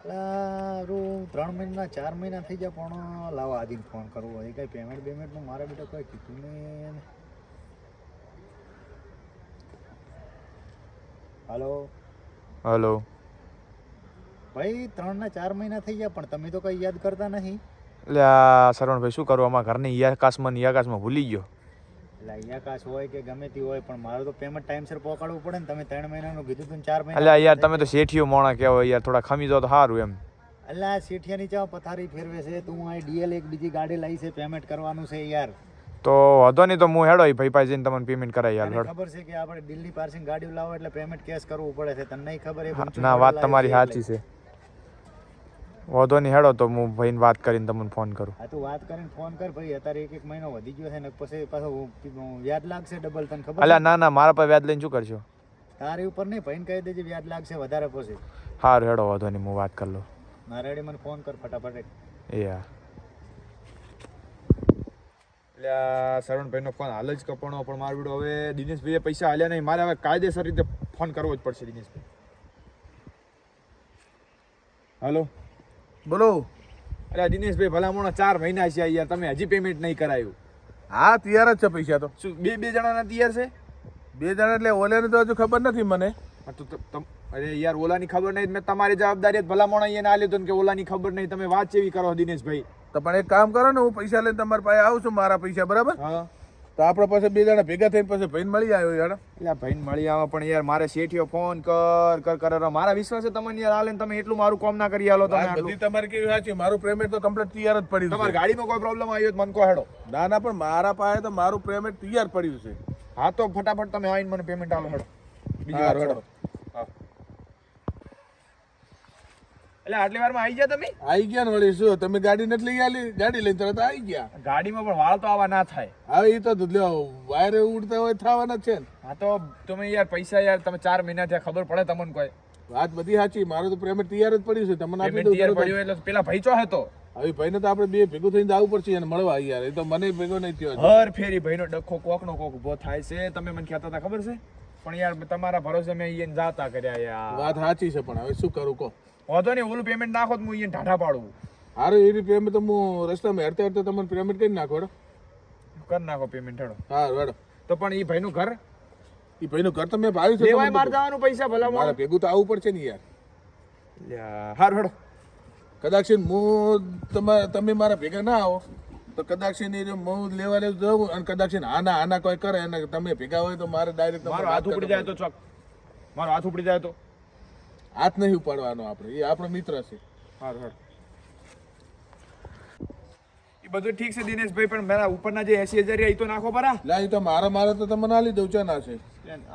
રૂ 3 મહિના 4 મહિના થઈ ગયા પણ લાવો આદિન ફોન કરવો હોય કઈ પેમેન્ટનું મારા બેટા કોઈ કીધું નહીં. હાલો હલો ભાઈ 3 ને 4 મહિના થઈ ગયા પણ તમે તો કઈ યાદ કરતા નથી. એટલે આ સરવણભાઈ શું કરું આમાં ઘરની યાકાશમાં ભૂલી ગયો. એટલે અહીંયા કાશ હોય કે ગમે તે હોય પણ મારું તો પેમેન્ટ ટાઈમસર પહોંચાડવું પડે ને. તમે 3 મહિનાનું કીધું તું 4 મહિના. એટલે યાર તમે તો શેઠિયો મોણા કહેવાય યાર, થોડા ખમી જાવ તો સારું એમ. એટલે આ શેઠિયાની ચા પથારી ફેરવે છે. તું આ ડીએલ એક બીજી ગાડી લાવી છે, પેમેન્ટ કરવાનું છે યાર. તો વાંધો નહીં, તો હું હેડો ભાઈ પાસે જઈને તમને પેમેન્ટ કરાવી યાર. તને ખબર છે કે આપણે દિલ્હી પાર્સિંગ ગાડી લાવો એટલે પેમેન્ટ કેશ કરવું પડે છે. તને નહીં ખબર? ના વાત તમારી સાચી છે. વાંધો નહીં હેડો, તો હું ભાઈને વાત કરીને તમને ફોન કરું. હા તું વાત કરીને ફોન કર ભાઈ. અત્યારે એક મહિનો વધી ગયો છે ને પછી પાછો વ્યાજ લાગશે ડબલ. તને ખબર? અલ્યા ના મારા પાસે વ્યાજ લઈને શું કરશો? તારી ઉપર નહીં, ભાઈને કહી દેજે વ્યાજ લાગશે વધારે પછી. સારું હેડો, વાંધો નહીં હું વાત કરી લઉં. ના રેડી, મને ફોન કર ફટાફટ. એ હા. એટલે સરવણભાઈનો ફોન હાલ જ કપણો, પણ મારું બેડો હવે દિનેશભાઈએ પૈસા હાલ્યા નહીં. મારે હવે કાયદેસર રીતે ફોન કરવો જ પડશે દિનેશભાઈ. હલો બોલો. અરે દિનેશભાઈ ભલામણો 4 મહિના છે યાર, તમે હજી પેમેન્ટ નહીં કરાયું. હા તૈયાર જ છે પૈસા તો. શું બે જણાના તૈયાર છે? 2 જણા એટલે ઓલાની તો હજુ ખબર નથી મને. હા તો અરે યાર ઓલાની ખબર નહીં, મેં તમારી જવાબદારી ભલામણો અહીંયા ના લીધો કે ઓલાની ખબર નહીં. તમે વાત કેવી કરો દિનેશભાઈ? તો પણ એક કામ કરો ને, હું પૈસા લઈને તમારી પાસે આવું છું, મારા પૈસા બરાબર. હા તો આપણે પાસે 2 જણા ભેગા થઈને પછી ભાઈને મળી આવ્યો યાર. એટલે ભાઈને મળી આવો, પણ યાર મારે શેઠિયો ફોન કર મારા વિશ્વાસ છે તમને યાર હાલે, તમે એટલું મારું કામ ના કરી આલો. તમે બધી તમારી કેવી સાચી, મારું પેમેન્ટ તો કમ્પ્લીટ તૈયાર જ પડ્યું છે. તમારી ગાડીમાં કોઈ પ્રોબ્લેમ આવ્યો તો મને કહો હેડો. ના પણ મારા પાસે તો મારું પેમેન્ટ તૈયાર પડ્યું છે. હા તો ફટાફટ તમે આવીને મને પેમેન્ટ આલો હેડો. બીજી વાર હેડો. હા એટલે આટલી વારમાં આવી ગયા તમે? આવી ગયા ને વળી શું, તમે ગાડી નથી લઈ આલી? ગાડી લઈને તરત આવી ગયા. ગાડીમાં પણ વાળ તો આવા ના થાય. હવે એ તો લ્યો વાયર ઉડતા હોય થવાના જ છે ને. હા તો તમે યાર પૈસા યાર તમે 4 મહિના થયા, ખબર પડે તમને કોઈ? વાત બધી સાચી, મારું તો પેમેન્ટ તૈયાર જ પડ્યું છે. તમને આપી પેમેન્ટ તૈયાર દઉં. પડ્યું એટલે પેલા ભાઈ ચો હતો. હવે ભાઈને તો આપણે 2 ભેગું થઈને આવવું પડશે અને મળવા યાર. એ તો મને ભેગો નહીં થયો. હર ફેરી ભાઈનો ડખો કોકનો કોક ઉભો થાય છે. તમે મને કહેતા હતા ખબર છે, પણ યાર તમારા ભરોસે મેં અહીંયા જાતા કર્યા યાર. વાત સાચી છે, પણ હવે શું કરું કહો. વાંધો નહીં, ઓલું પેમેન્ટ નાખો તો હું અહીંયા ઢાઢા પાડું. હારું એની પેમેન્ટ તો હું રસ્તામાં હેડતા હેડતા તમને પેમેન્ટ કરી નાખો. હેડો કરી નાખો પેમેન્ટ હેડો. હારું હેડો. તો પણ એ ભાઈનું ઘર એ ભાઈનું ઘર તો મેં ભાવ્યું છે. લેવાય માર જવાનું પૈસા ભલા મારે ભેગું તો આવવું પડશે ને યાર. હારું હેડો. કદાચ તમે મારા ભેગા ના આવો તો કદાચ હું લેવા જવું અને કદાચ આના કોઈ કરે અને તમે ભેગા હોય તો મારે ડાયરેક્ટ મારો હાથ ઉપડી જાય તો ચોક. મારો હાથ ઉપડી જાય તો હાથ નહીં ઉપાડવાનો. આપણે એ આપણો મિત્ર છે. હારું હેડો. એ બધું ઠીક છે દિનેશભાઈ, પણ મારા ઉપરના જે 80,000 એ તો નાખો પરા. લા એ તો મારા તો તમને આલી દઉં છે. ના છે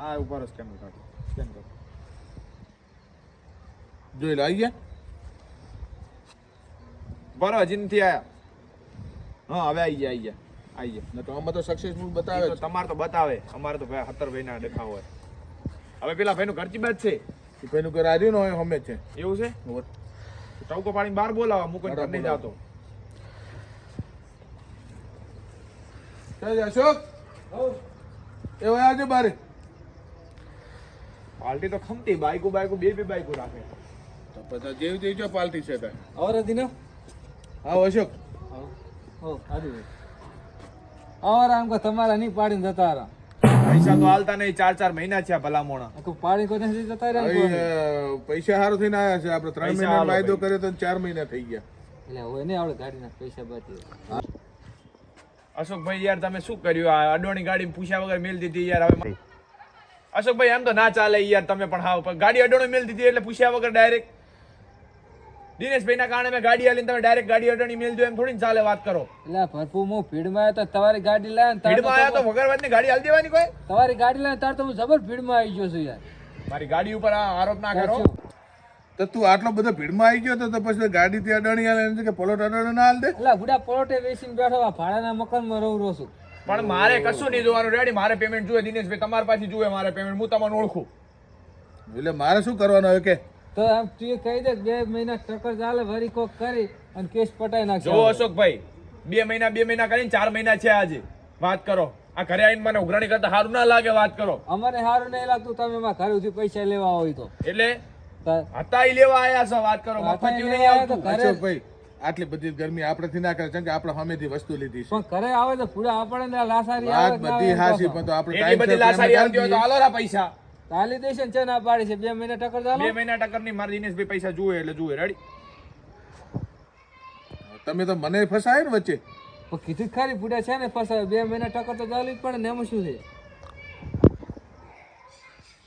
આ ઉપર સ્કેન કરો. સ્કેન કરો. જોઈ લો. આવી ગયા બરો હજી નથી આયા. હા હવે આવી ગયા. તો આમાં તો સક્સેસફુલ બતાવે છે. તમારે તો બતાવે, અમારે તો ભાઈ 17 ભાઈના દેખાવ હોય. હવે પેલા ભાઈનું ઘરચી બાદ છે. એ ભાઈનું ઘર આવ્યું ને હોય હમે છે. એવું છે? ટવકો પાડીને બહાર બોલાવા, મૂકીને ઘર નહીં જાતો. અશોક એ હોય આજે બારે. પાર્ટી તો ખમતી, બાઈકો બે બાઈકો રાખે. તો પછી જેવી તેવી જો પાર્ટી છે તાર. और दिनो હા અશોક. हो आदि और हमको तुम्हारा नहीं पाड़ी जता रहा પૈસા તો હાલતા નહીં, 4 મહિના થયા ભલામણા. को पाड़ी को नहीं जता रहा હવે પૈસા સારું થઈને આવ્યા છે. આપણે 3 મહિના વાયદો કર્યો તો 4 મહિના થઈ ગયા. એટલે હોય ને આપણે ગાડીના પૈસા બાકી. અશોકભાઈ યાર તમે શું કર્યું? આ અડોણી ગાડી પૂછ્યા વગર મેલ દીધી યાર. હવે અશોકભાઈ એમ તો ના ચાલે યાર. તમે પણ હાવ ગાડી અડોણી મેલ દીધી એટલે પૂછ્યા વગર ડાયરેક્ટ. દિનેશભાઈ ના કારણે મેં ગાડી આલીને તમે ડાયરેક્ટ ગાડી અડોણી મેલ દો એમ થોડી ચાલે. વાત કરો. એટલે ભરપૂર હું ભીડમાં આવ્યો તો તમારી ગાડી લાવ્યા ને ભીડમાં આવ્યા તો વગર વાતની ગાડી હાલ દેવાની કોઈ? તમારી ગાડી લાવ્યા તાર તો હું જબર ભીડમાં આવી ગયો છું યાર. મારી ગાડી ઉપર આ આરોપ ના કરો. તો તું આટલો બધો ભીડમાં આવી ગયો તો પછી ગાડી થી અડાણી આલે કે પલોટ અડાણી ના હાલ દે. એટલે બુડા પલોટે વેચીને બેઠો આ ભાડાના મકાનમાં રહું છું. પણ મારે કશું નહીં જોવાનું. રેડી મારે પેમેન્ટ જોઈએ દિનેશભાઈ, તમારી પાસે જોઈએ મારે પેમેન્ટ. હું તમને ઓળખું. એટલે મારે શું કરવાનું હવે કે? તો આમ તું એ કહી દે 2 મહિના ટક્કર ચાલે વરી કોક કરી અને કેસ પટાઈ નાખશે. જો અશોકભાઈ 2 મહિના કરીને 4 મહિના છે આજે. વાત કરો. આ ઘરે આવીને મને ઉઘરાણી કરતા સારું ના લાગે? વાત કરો. અમારે સારું નહીં લાગતું તમે એમાં ઘરે સુધી પૈસા લેવા હોય તો. એટલે હતા ઈ લેવા આયા છો વાત કરો મફતિયું નહીં આવતું અશોકભાઈ આટલી બધી ગરમી આપણેથી ના કરે કેમ કે આપણે સામેથી વસ્તુ લીધી છે પણ ઘરે આવે તો પૂરા આપણને લાસારી વાત આવે બધી હાસી પણ તો આપણે એટલી બધી લાસારી આવતી હોય તો હાલો રા પૈસા તાલી દેશે ને છે ના પાડી છે 2 મહિના ટકર ચાલો 2 મહિના ટકર ની મારા દિનેશભાઈ પૈસા જુએ એટલે જુએ રેડી તમે તો મને ફસાય ને વચ્ચે પણ કીધું ખાલી પૂરા છે ને ફસાવે 2 મહિના ટકર તો ચાલુ જ પડે ને એમાં શું છે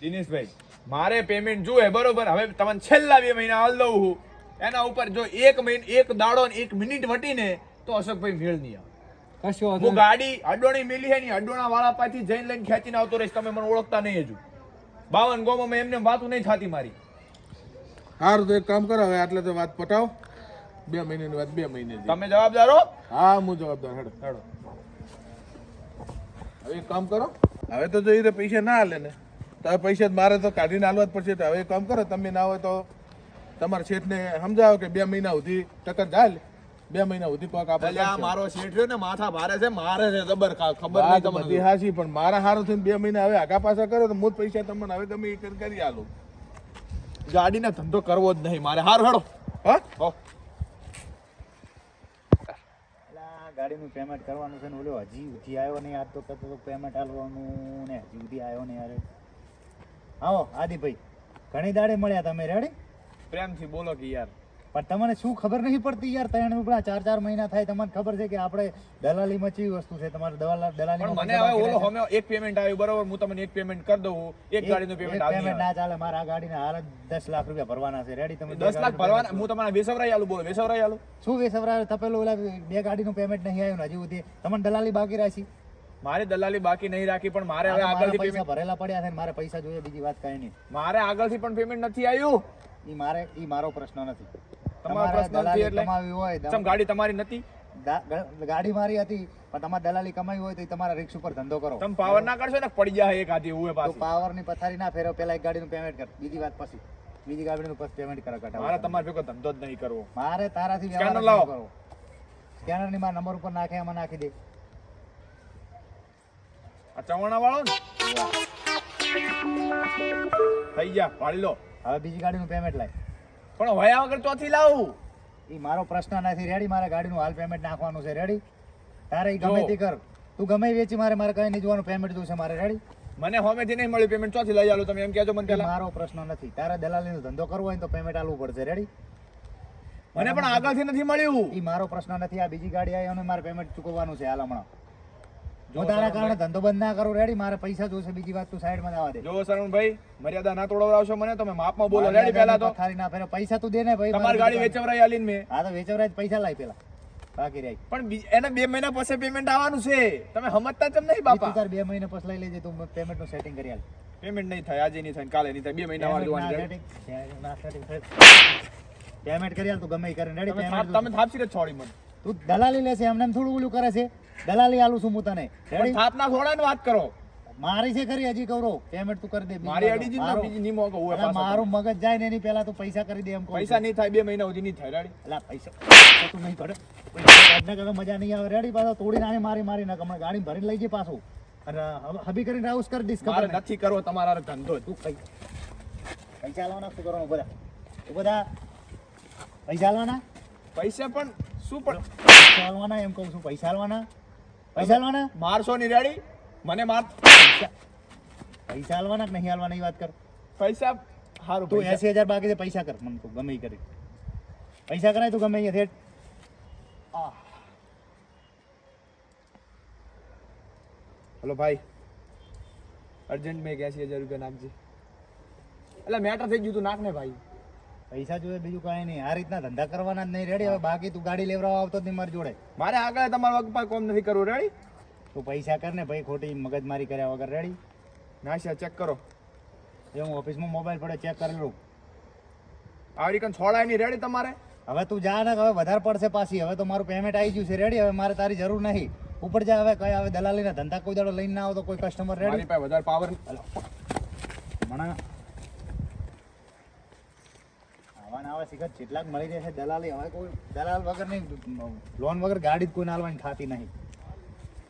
દિનેશભાઈ મારે પેમેન્ટ જુએ બરોબર હવે તમને છેલ્લા 2 મહિના હાલ દઉં હું એના ઉપર જો 1 મહિના 1 દાડો ને 1 મિનિટ વટીને તો અશોકભાઈ મેળ નહીં આવે કશો હું ગાડી અડોણી મેલી હે ની અડોણા વાળા પાછી જઈને લઈને ખેંચીને આવતો રહીશ તમે મને ઓળખતા નહીં હજુ 52 ગોમાં મેં એમને વાતું નહીં થતી મારી સારું તો એક કામ કરો હવે આટલે તો વાત પટાવો 2 મહિનાની વાત 2 મહિને તમે જવાબદાર હો હા હું જવાબદાર હેડો હેડો હવે એક કામ કરો હવે તો જો એ પૈસા ના હાલે ને તો હવે પૈસા મારે તો કાઢીને હાલવા જ પડશે તો હવે એક કામ કરો તમે ના હોય તો તમારા શેઠને સમજાવો કે 2 મહિના સુધી ટકર જાય 2 મહિના સુધી કોક એટલે આ આપણે મારો શેઠ રહ્યો ને માથા મારે છે જબર ખબર નહીં વાત તમને બધી હાચી પણ મારા હારું થઈને 2 મહિના હવે આગા પાછા કરો તો હું જ પૈસા તમને હવે ગમે એ કરી આલું ગાડીનો ધંધો કરવો જ નહીં મારે હારું હેડો હા હો આ ગાડીનું પેમેન્ટ કરવાનું છે ને ઓલો હજી સુધી આવ્યો નહીં આજ તો કહેતો તો પેમેન્ટ આલવાનું ને હજી સુધી આવ્યો નહીં યાર આવો આદિભાઈ ઘણી દાડે મળ્યા તમે રેડી પ્રેમથી બોલો કે યાર પણ તમને શું ખબર નહીં પડતી યાર ત્રણ ઉપરા 4 મહિના થાય તમને ખબર છે કે આપણે દલાલીમાં ચી વસ્તુ છે તમારે દલાલી પણ મને હવે ઓલો હમે એક પેમેન્ટ આવ્યું બરોબર હું તમને એક પેમેન્ટ કરી દઉં એક ગાડીનું પેમેન્ટ આવી પેમેન્ટ ના ચાલે મારા આ ગાડીના હાલ 10 લાખ રૂપિયા ભરવાના છે રેડી તમે 10 લાખ ભરવાના હું તમારા વેસવરાઈ આલું બોલો વેસવરાઈ આલું શું વેસવરા તપેલું ઓલા 2 ગાડીનું પેમેન્ટ નહીં આવ્યું ને હજી સુધી તમને દલાલી બાકી રાખી મારે દલાલી બાકી નહીં રાખી પણ મારે હવે મારા આગળથી પૈસા પેમેન્ટ ભરેલા પડ્યા છે ને મારે પૈસા જોઈએ બીજી વાત કઈ નહીં મારે આગળથી પણ પેમેન્ટ નથી આવ્યું ઈ મારો પ્રશ્ન નથી તમારો પ્રશ્ન નથી દલાલી એટલે કમાવી હોય ચમ ગાડી તમારી નથી ગાડી મારી હતી પણ તમારે દલાલી કમાવી હોય તો ઈ તમારા રિક્ષ ઉપર ધંધો કરો તમે પાવર ના કરશો ને પડી જાય એક હાથી ઉએ તો પાછી પાવર ની પથારી ના ફેરવ પેલા એક ગાડીનું પેમેન્ટ કર બીજી વાત પછી બીજી ગાડીનું પછી પેમેન્ટ કરા મારે કટાવ તમારે ભેગો ધંધો જ નહીં કરવો મારે તારાથી સ્કેનર વ્યવહાર લાવો. નહીં કરવો સ્કેનર ની મારા નંબર ઉપર નાખે એમાં નાખી દે આ ચવાણા વાળો ને થઈ ગયા પાડી લો હવે બીજી ગાડીનું પેમેન્ટ લાય પણ વયા વગર ચોથી લાવું ઈ મારો પ્રશ્ન નથી રેડી મારે ગાડીનું હાલ પેમેન્ટ નાખવાનું છે રેડી તારે ઈ ગમે તે કર તું ગમે ઈ વેચી મારે કઈ નહીં જોવાનું પેમેન્ટ જોશે મારે રેડી મને હોમેથી નહીં મળ્યું પેમેન્ટ ચોથી લઈ આલું તમે એમ કહેજો મને ઈ પેલા મારો પ્રશ્ન નથી તારે દલાલીનો ધંધો કરવો હોય ને તો પેમેન્ટ આલવું પડશે રેડી મને પણ આગળથી નથી મળ્યું ઈ મારો પ્રશ્ન નથી આ બીજી ગાડી આવી અને મારે પેમેન્ટ ચૂકવવાનું છે હાલ હમણાં જો તારા કારણે ધંધો બંધ ના કરું રેડી મારે પૈસા જોશે બીજી વાત તું સાઈડમાં આવવા દે જો શરણભાઈ મર્યાદા ના તોડવડાવશો મને તમે માપમાં બોલો રેડી પહેલા તો પથારી ના ફેરે પૈસા તું દે ને ભાઈ તમારી ગાડી વેચવરાઈ આલીને મેં હા તો વેચવરાજ પૈસા લાય પેલા બાકી રહી પણ એને 2 મહિના પછી પેમેન્ટ આવવાનું છે તમે સમજતા કેમ નહીં બાપા તું તાર 2 મહિના પછી લઈ લેજે તું પેમેન્ટ નું સેટિંગ કરી આલ પેમેન્ટ નહીં થાય આજે નહીં થાય કાલે નહીં થાય 2 મહિના વાર જોવાની રેડી પેમેન્ટ કરી આલ તું ગમે ઈ કરીને રેડી પેમેન્ટ તમે થાપસી જ છોડી મને તું દલાલી લેશે એમને એમ થોડું ઓલું કરે છે દલાલી આલું છું હું તને પણ રેડી થાપના છોડાને વાત કરો મારી છે ખરી હજી કહું પેમેન્ટ તું કરી દે બીજી મારી વાર અડીજી મારો- ના બીજી ની મોકો હોય અલા, પાછો મારું મગજ જાય ને એની પહેલા તું પૈસા કરી દે એમ કહું પૈસા નહીં થાય 2 મહિના સુધી નહીં થાય રેડી અલા પૈસા તું નહીં પડે પૈસા કાઢને મજા નહીં આવે રેડી પાછો તોડી નાખી મારી નાખ હમણાં ગાડી ભરીને લઈ જઈ પાછું અને હબી કરીને રાઉસ કરી દઈશ મારે ખબર ને? નથી કરવો તમારા હારે ધંધો જ. તું પૈસા લાવવાના શું કરવાનું બધા પૈસા લાવવાના પૈસા પણ શું પણ પૈસા લાવવાના એમ કહું છું પૈસા લાવવાના મારશો ની રેડી મને માર પૈસા લાવવાના કે નહીં હાલવાના એ વાત કર પૈસા હારું તું પૈસા 80,000 બાકી છે પૈસા કર મને તું ગમે ઈ કરી પૈસા કરાય તું ગમે અહીંયા થેટ હલો ભાઈ અર્જન્ટ મેં 80,000 રૂપિયા નાખજે એટલે મેટર થઈ ગયું તું નાખ ને ભાઈ પૈસા જોઈએ બીજું કાંઈ નહીં આ રીતના ધંધા કરવાના જ નહીં રેડી હવે બાકી તું ગાડી લેવડાવવા આવતો જ નહીં મારી જોડે મારે આગળ તમારા વગર કોમ નથી કરવું રેડી તું પૈસા કર ને ભાઈ ખોટી મગજમારી કર્યા વગર રેડી નાશા ચેક કરો એ હું ઓફિસમાં મોબાઈલ પડે ચેક કરી લઉં આવી કન છોડાય નહીં રેડી તમારે હવે તું જા ને હવે વધારે પડશે પાછી હવે તો મારું પેમેન્ટ આવી ગયું છે રેડી હવે મારે તારી જરૂર નહીં ઉપર જા હવે કઈ હવે દલાલીના ધંધા કોઈ દાડો લઈને ના આવો તો કોઈ કસ્ટમર રેડી મારી પાસે વધારે પાવર હમણાં આવા ને આવા શીખત જેટલાક મળી રહેશે દલાલી હવે કોઈ દલાલ વગર નહીં લોન વગર ગાડી જ કોઈ નાલવાની થતી નહીં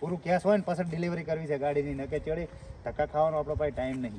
પૂરું કેશ હોય ને પછી ડિલિવરી કરવી છે ગાડીની ન કે ચડે ધક્કા ખાવાનો આપણો પાસે ટાઈમ નહીં